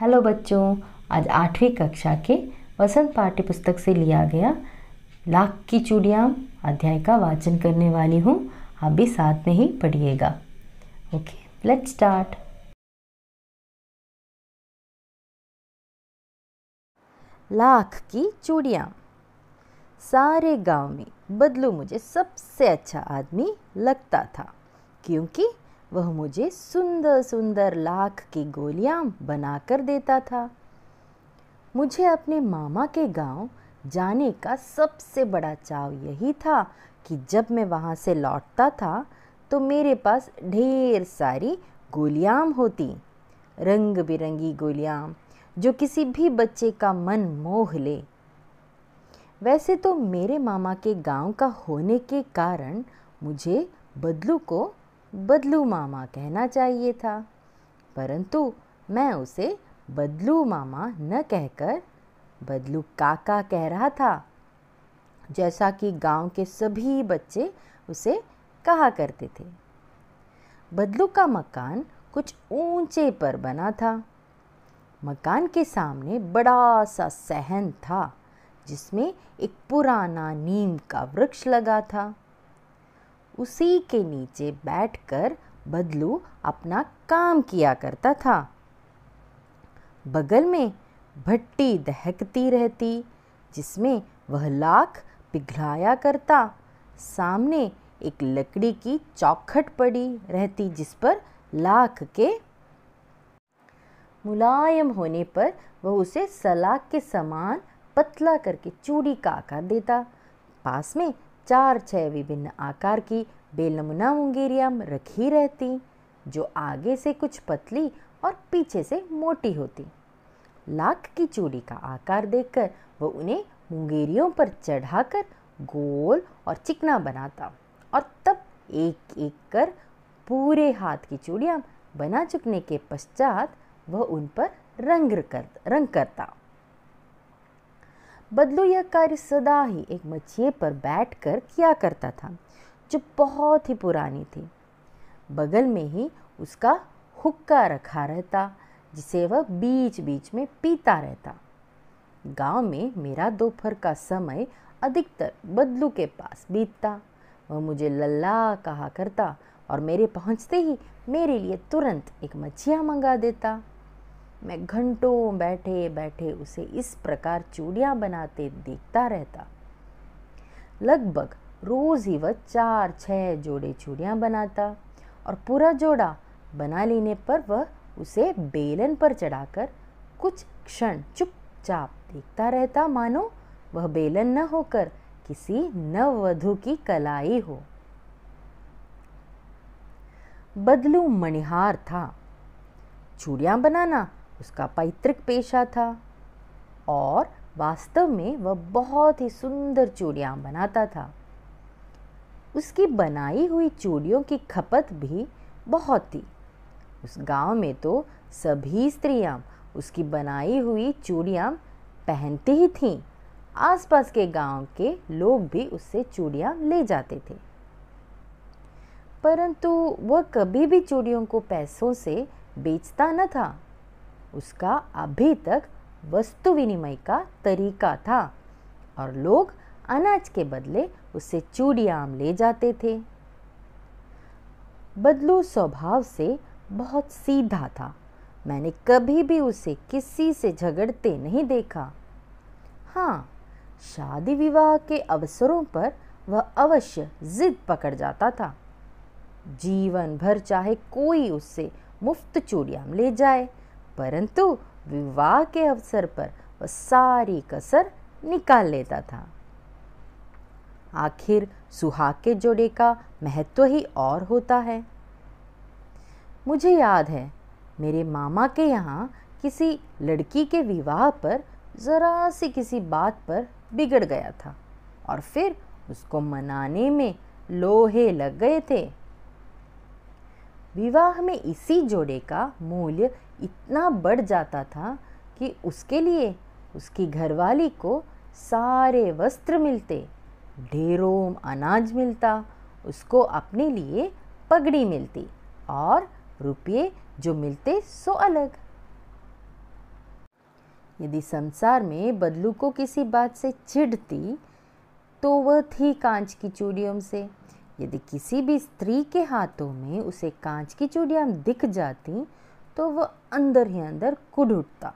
Hello बच्चों, आज 8वीं कक्षा के वसंत पाठ्य पुस्तक से लिया गया लाख की चूड़ियाँ अध्याय का वाचन करने वाली हूँ। आप भी साथ में ही पढ़िएगा। Okay, let's start. लाख की चूड़ियाँ। सारे गांव में बदलू मुझे सबसे अच्छा आदमी लगता था, क्योंकि वह मुझे सुंदर सुंदर लाख की गोलियां बनाकर देता था। मुझे अपने मामा के गांव जाने का सबसे बड़ा चाव यही था कि जब मैं वहां से लौटता था तो मेरे पास ढेर सारी गोलियां होती, रंग बिरंगी गोलियां जो किसी भी बच्चे का मन मोह ले। वैसे तो मेरे मामा के गांव का होने के कारण मुझे बदलू को बदलू मामा कहना चाहिए था, परंतु मैं उसे बदलू मामा न कहकर बदलू काका कह रहा था, जैसा कि गांव के सभी बच्चे उसे कहा करते थे। बदलू का मकान कुछ ऊंचे पर बना था। मकान के सामने बड़ा सा सहन था, जिसमें एक पुराना नीम का वृक्ष लगा था। उसी के नीचे बैठकर बदलू अपना काम किया करता था। बगल में भट्टी दहकती रहती, जिसमें वह लाख पिघलाया करता। सामने एक लकड़ी की चौखट पड़ी रहती, जिस पर लाख के मुलायम होने पर वह उसे सलाख के समान पतला करके चूड़ी का आकार देता। पास में 4-6 विभिन्न आकार की बेलमुना मुंगेरियां रखी रहती, जो आगे से कुछ पतली और पीछे से मोटी होती। लाख की चूड़ी का आकार देखकर वह उन्हें मुंगेरियों पर चढ़ाकर गोल और चिकना बनाता, और तब एक एक कर पूरे हाथ की चूड़ियां बना चुकने के पश्चात वह उन पर रंग करता। बदलू यह कार्य सदा ही एक मछिए पर बैठकर किया करता था, जो बहुत ही पुरानी थी। बगल में ही उसका हुक्का रखा रहता, जिसे वह बीच बीच में पीता रहता। गांव में मेरा दोपहर का समय अधिकतर बदलू के पास बीतता। वह मुझे लल्ला कहा करता और मेरे पहुंचते ही मेरे लिए तुरंत एक मछिया मंगा देता। मैं घंटों बैठे बैठे उसे इस प्रकार चूड़ियां बनाते देखता रहता। लगभग रोज ही वह 4-6 जोड़े चूड़ियां बनाता, और पूरा जोड़ा बना लेने पर वह उसे बेलन पर चढ़ाकर कुछ क्षण चुपचाप देखता रहता, मानो वह बेलन न होकर किसी नववधू की कलाई हो। बदलू मणिहार था। चूड़ियां बनाना उसका पैतृक पेशा था, और वास्तव में वह बहुत ही सुंदर चूड़ियां बनाता था। उसकी बनाई हुई चूड़ियों की खपत भी बहुत थी। उस गांव में तो सभी स्त्रियां उसकी बनाई हुई चूड़ियां पहनती ही थीं। आसपास के गांव के लोग भी उससे चूड़ियां ले जाते थे, परंतु वह कभी भी चूड़ियों को पैसों से बेचता न था। उसका अभी तक वस्तु विनिमय का तरीका था, और लोग अनाज के बदले उससे चूड़ियां ले जाते थे। बदलू स्वभाव से बहुत सीधा था। मैंने कभी भी उसे किसी से झगड़ते नहीं देखा। हाँ, शादी विवाह के अवसरों पर वह अवश्य जिद पकड़ जाता था। जीवन भर चाहे कोई उससे मुफ्त चूड़ियां ले जाए, परंतु विवाह के अवसर पर वह सारी कसर निकाल लेता था। आखिर सुहाग के जोड़े का महत्व ही और होता है। मुझे याद है, मेरे मामा के यहाँ किसी लड़की के विवाह पर जरा सी किसी बात पर बिगड़ गया था, और फिर उसको मनाने में लोहे लग गए थे। विवाह में इसी जोड़े का मूल्य इतना बढ़ जाता था कि उसके लिए उसकी घरवाली को सारे वस्त्र मिलते, ढेरों अनाज मिलता, उसको अपने लिए पगड़ी मिलती, और रुपये जो मिलते सो अलग। यदि संसार में बदलू को किसी बात से चिढ़ती तो वह थी कांच की चूड़ियों से। यदि किसी भी स्त्री के हाथों में उसे कांच की चूड़ियाँ दिख जाती तो वह अंदर ही अंदर कुढ़ उठता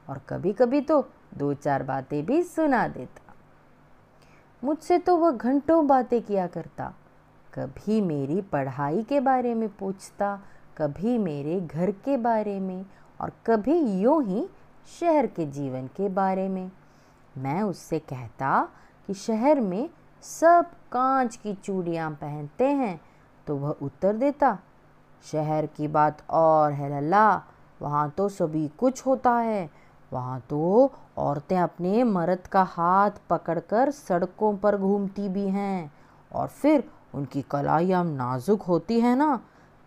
और कभी कभी तो 2-4 बातें भी सुना देता। मुझसे तो वह घंटों बातें किया करता, कभी मेरी पढ़ाई के बारे में पूछता, कभी मेरे घर के बारे में और कभी यूं ही शहर के जीवन के बारे में। मैं उससे कहता कि शहर में सब कांच की चूड़ियाँ पहनते हैं तो वह उत्तर देता, शहर की बात और है लल्ला, वहाँ तो सभी कुछ होता है, वहाँ तो औरतें अपने मर्द का हाथ पकड़कर सड़कों पर घूमती भी हैं और फिर उनकी कलाइयाँ नाजुक होती है ना,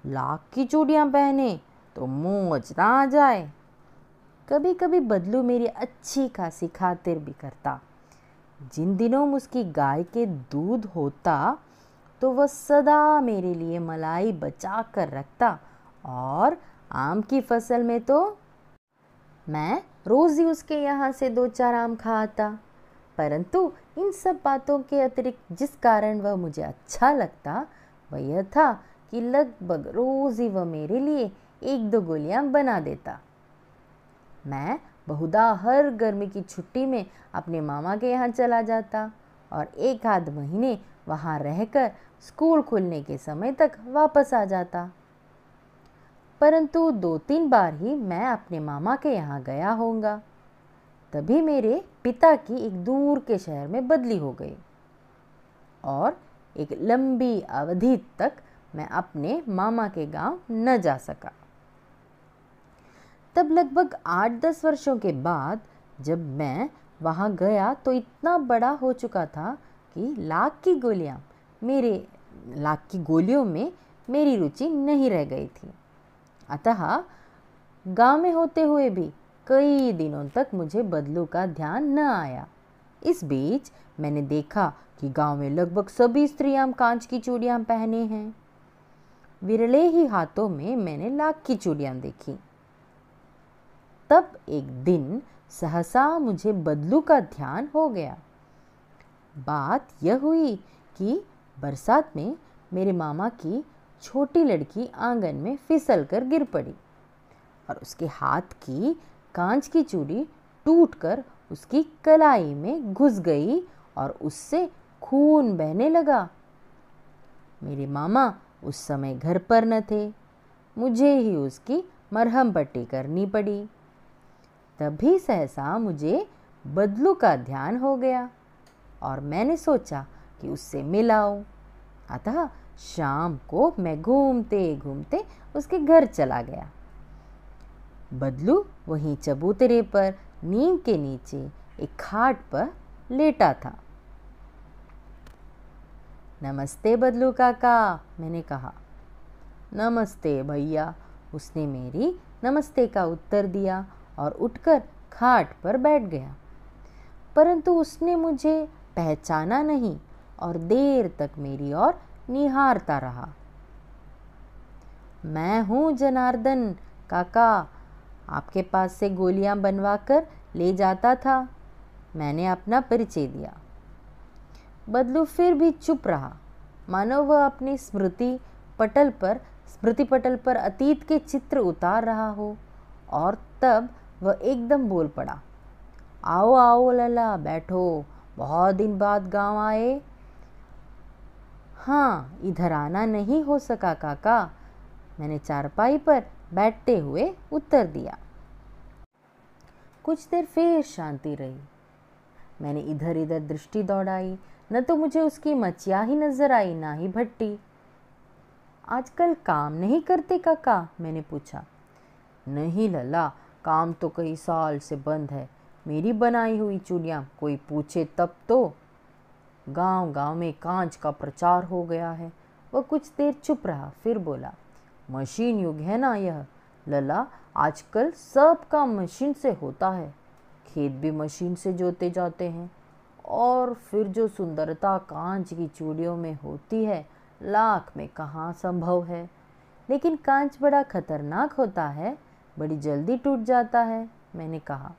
लाख की चूड़ियाँ पहने तो मौज ना आ जाए। कभी कभी बदलू मेरी अच्छी खासी खातिर भी करता। जिन दिनों उसकी गाय के दूध होता तो वह सदा मेरे लिए मलाई बचा कर रखता और आम की फसल में तो मैं रोज़ ही उसके यहाँ से 2-4 आम खाता। परंतु इन सब बातों के अतिरिक्त जिस कारण वह मुझे अच्छा लगता वह यह था कि लगभग रोज़ ही वह मेरे लिए 1-2 गोलियाँ बना देता। मैं बहुधा हर गर्मी की छुट्टी में अपने मामा के यहाँ चला जाता और 1-आध महीने वहाँ रहकर स्कूल खुलने के समय तक वापस आ जाता। परंतु 2-3 बार ही मैं अपने मामा के यहाँ गया होऊंगा। तभी मेरे पिता की एक दूर के शहर में बदली हो गई और एक लंबी अवधि तक मैं अपने मामा के गांव न जा सका। तब लगभग 8-10 वर्षों के बाद जब मैं वहाँ गया तो इतना बड़ा हो चुका था कि लाख की गोलियों में मेरी रुचि नहीं रह गई थी। अतः गांव में होते हुए भी कई दिनों तक मुझे बदलू का ध्यान न आया। इस बीच मैंने देखा कि गांव में लगभग सभी स्त्रियां कांच की चूड़ियां पहने हैं। विरले ही हाथों में मैंने लाख की चूड़ियां देखी। तब एक दिन सहसा मुझे बदलू का ध्यान हो गया। बात यह हुई कि बरसात में मेरे मामा की छोटी लड़की आंगन में फिसल कर गिर पड़ी और उसके हाथ की कांच की चूड़ी टूटकर उसकी कलाई में घुस गई और उससे खून बहने लगा। मेरे मामा उस समय घर पर न थे, मुझे ही उसकी मरहम पट्टी करनी पड़ी। तभी सहसा मुझे बदलू का ध्यान हो गया और मैंने सोचा कि उससे मिल आऊं। अतः शाम को मैं घूमते घूमते उसके घर चला गया। बदलू वहीं चबूतरे पर नीम के नीचे एक खाट पर लेटा था। नमस्ते बदलू काका, मैंने कहा। नमस्ते भैया, उसने मेरी नमस्ते का उत्तर दिया और उठकर खाट पर बैठ गया। परंतु उसने मुझे पहचाना नहीं और देर तक मेरी ओर निहारता रहा। मैं हूँ जनार्दन काका, आपके पास से गोलियां बनवा कर ले जाता था, मैंने अपना परिचय दिया। बदलू फिर भी चुप रहा, मानो वह अपनी स्मृति पटल पर अतीत के चित्र उतार रहा हो। और तब वह एकदम बोल पड़ा, आओ आओ लला, बैठो, बहुत दिन बाद गांव आए। हाँ, इधर आना नहीं हो सका काका, मैंने चारपाई पर बैठते हुए उत्तर दिया। कुछ देर फिर शांति रही। मैंने इधर इधर दृष्टि दौड़ाई, न तो मुझे उसकी मचिया ही नजर आई, ना ही भट्टी। आजकल काम नहीं करते काका, मैंने पूछा। नहीं लला, काम तो कई साल से बंद है, मेरी बनाई हुई चूड़ियाँ कोई पूछे तब तो। गांव गांव में कांच का प्रचार हो गया है। वह कुछ देर चुप रहा, फिर बोला, मशीन युग है ना यह लला, आजकल सब काम मशीन से होता है, खेत भी मशीन से जोते जाते हैं और फिर जो सुंदरता कांच की चूड़ियों में होती है लाख में कहाँ संभव है। लेकिन कांच बड़ा खतरनाक होता है, बड़ी जल्दी टूट जाता है, मैंने कहा।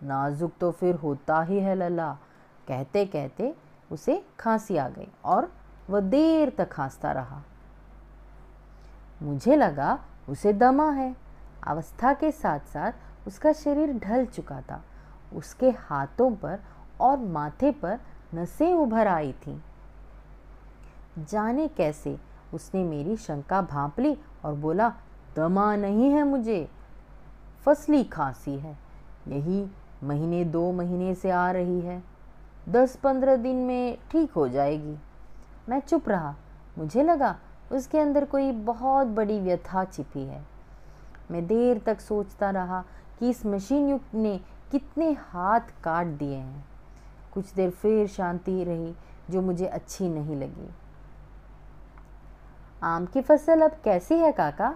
नाजुक तो फिर होता ही है लला। कहते कहते उसे खांसी आ गई और वह देर तक खांसता रहा। मुझे लगा उसे दमा है। अवस्था के साथ साथ उसका शरीर ढल चुका था। उसके हाथों पर और माथे पर नसें उभर आई थीं। जाने कैसे उसने मेरी शंका भांप ली और बोला, दमा नहीं है मुझे, फसली खांसी है। यही महीने 2 महीने से आ रही है। 10-15 दिन में ठीक हो जाएगी। मैं चुप रहा। मुझे लगा उसके अंदर कोई बहुत बड़ी व्यथा छिपी है। मैं देर तक सोचता रहा कि इस मशीन युक्त ने कितने हाथ काट दिए हैं। कुछ देर फिर शांति रही जो मुझे अच्छी नहीं लगी। आम की फसल अब कैसी है काका?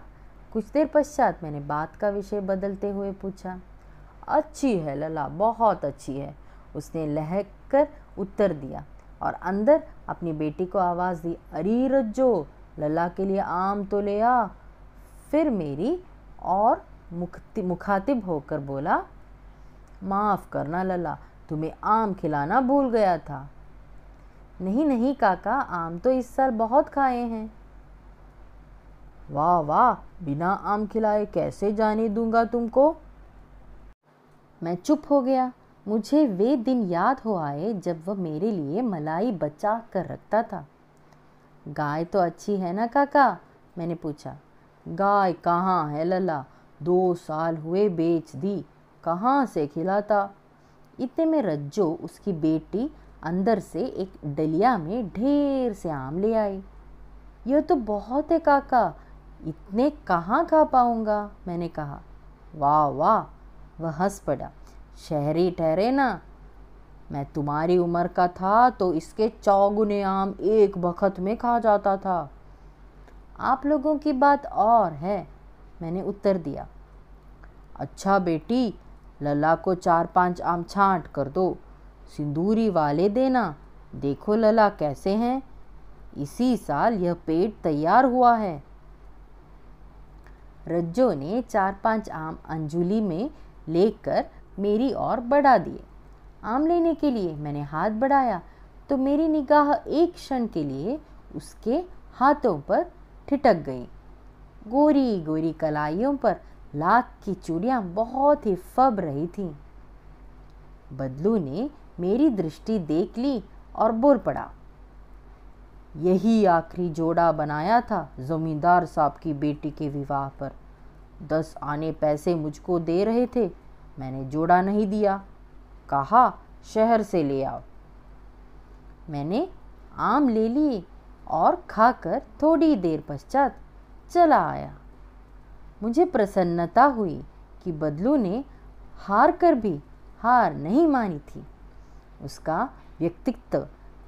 कुछ देर पश्चात मैंने बात का विषय बदलते हुए पूछा। अच्छी है लला, बहुत अच्छी है, उसने लहक कर उत्तर दिया और अंदर अपनी बेटी को आवाज़ दी, अरे रज्जो, लला के लिए आम तो ले आ। फिर मेरी और मुखातिब होकर बोला, माफ़ करना लला, तुम्हें आम खिलाना भूल गया था। नहीं नहीं काका, आम तो इस साल बहुत खाए हैं। वाह वाह, बिना आम खिलाए कैसे जाने दूंगा तुमको। मैं चुप हो गया। मुझे वे दिन याद हो आए जब वह मेरे लिए मलाई बचा कर रखता था। गाय तो अच्छी है ना काका? मैंने पूछा। गाय कहाँ है लला, 2 साल हुए बेच दी, कहाँ से खिलाता। इतने में रज्जो उसकी बेटी अंदर से एक डलिया में ढेर से आम ले आई। यह तो बहुत है काका, इतने कहाँ खा पाऊंगा, मैंने कहा। वाह वाह, वह हंस पड़ा। शहरी ठहरे ना, मैं तुम्हारी उम्र का था तो इसके 4 गुने आम एक बखत में खा जाता था। आप लोगों की बात और है, मैंने उत्तर दिया। अच्छा बेटी, लला को 4-5 आम छांट कर दो, सिंदूरी वाले देना। देखो लला कैसे हैं, इसी साल यह पेट तैयार हुआ है। रज्जो ने 4-5 आम अंजुली में लेकर मेरी ओर बढ़ा दिए। आम लेने के लिए मैंने हाथ बढ़ाया तो मेरी निगाह एक क्षण के लिए उसके हाथों पर ठिठक गई। गोरी गोरी कलाइयों पर लाख की चूड़ियाँ बहुत ही फब रही थीं। बदलू ने मेरी दृष्टि देख ली और बोल पड़ा, यही आखिरी जोड़ा बनाया था जमींदार साहब की बेटी के विवाह पर। 10 आने पैसे मुझको दे रहे थे, मैंने जोड़ा नहीं दिया, कहा शहर से ले आओ। मैंने आम ले लिए और खाकर थोड़ी देर पश्चात चला आया। मुझे प्रसन्नता हुई कि बदलू ने हार कर भी हार नहीं मानी थी। उसका व्यक्तित्व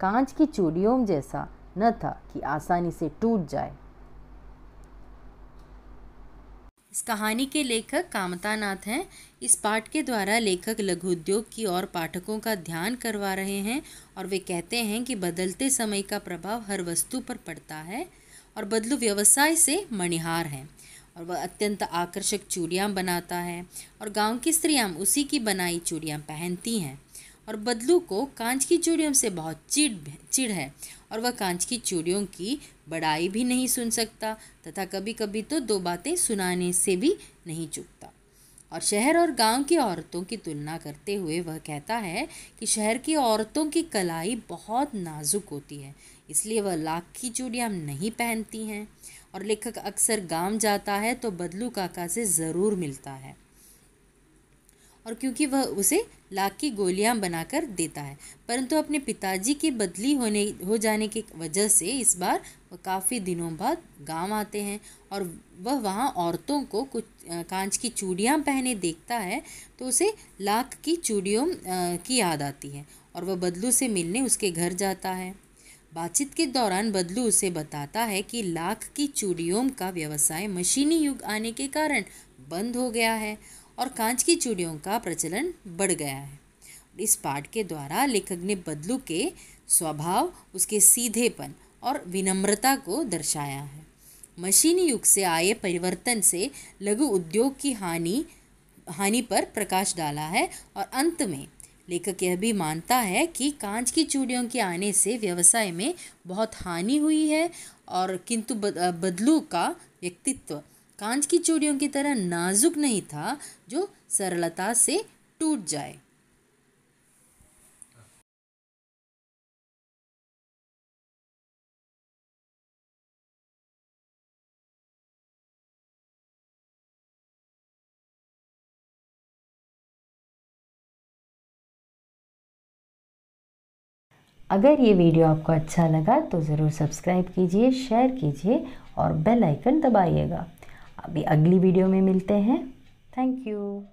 कांच की चूड़ियों जैसा न था कि आसानी से टूट जाए। इस कहानी के लेखक कामता नाथ हैं। इस पाठ के द्वारा लेखक लघु उद्योग की ओर पाठकों का ध्यान करवा रहे हैं और वे कहते हैं कि बदलते समय का प्रभाव हर वस्तु पर पड़ता है और बदलू व्यवसाय से मणिहार हैं और वह अत्यंत आकर्षक चूड़ियाँ बनाता है और गांव की स्त्रियाँ उसी की बनाई चूड़ियाँ पहनती हैं और बदलू को कांच की चूड़ियों से बहुत चिढ़ है और वह कांच की चूड़ियों की बड़ाई भी नहीं सुन सकता तथा कभी कभी तो 2 बातें सुनाने से भी नहीं चूकता। और शहर और गांव की औरतों की तुलना करते हुए वह कहता है कि शहर की औरतों की कलाई बहुत नाजुक होती है, इसलिए वह लाख की चूड़ियाँ नहीं पहनती हैं। और लेखक अक्सर गांव जाता है तो बदलू काका से ज़रूर मिलता है और क्योंकि वह उसे लाख की गोलियां बनाकर देता है, परंतु अपने पिताजी की बदली हो जाने की वजह से इस बार वह काफ़ी दिनों बाद गांव आते हैं और वह वहां औरतों को कुछ कांच की चूड़ियां पहने देखता है तो उसे लाख की चूड़ियों की याद आती है और वह बदलू से मिलने उसके घर जाता है। बातचीत के दौरान बदलू उसे बताता है कि लाख की चूड़ियों का व्यवसाय मशीनी युग आने के कारण बंद हो गया है और कांच की चूड़ियों का प्रचलन बढ़ गया है। इस पाठ के द्वारा लेखक ने बदलू के स्वभाव, उसके सीधेपन और विनम्रता को दर्शाया है। मशीनी युग से आए परिवर्तन से लघु उद्योग की हानि हानि पर प्रकाश डाला है। और अंत में लेखक यह भी मानता है कि कांच की चूड़ियों के आने से व्यवसाय में बहुत हानि हुई है, और किंतु बदलू का व्यक्तित्व कांच की चूड़ियों की तरह नाजुक नहीं था जो सरलता से टूट जाए। अगर ये वीडियो आपको अच्छा लगा तो ज़रूर सब्सक्राइब कीजिए, शेयर कीजिए और बेल आइकन दबाइएगा। अभी अगली वीडियो में मिलते हैं। Thank you.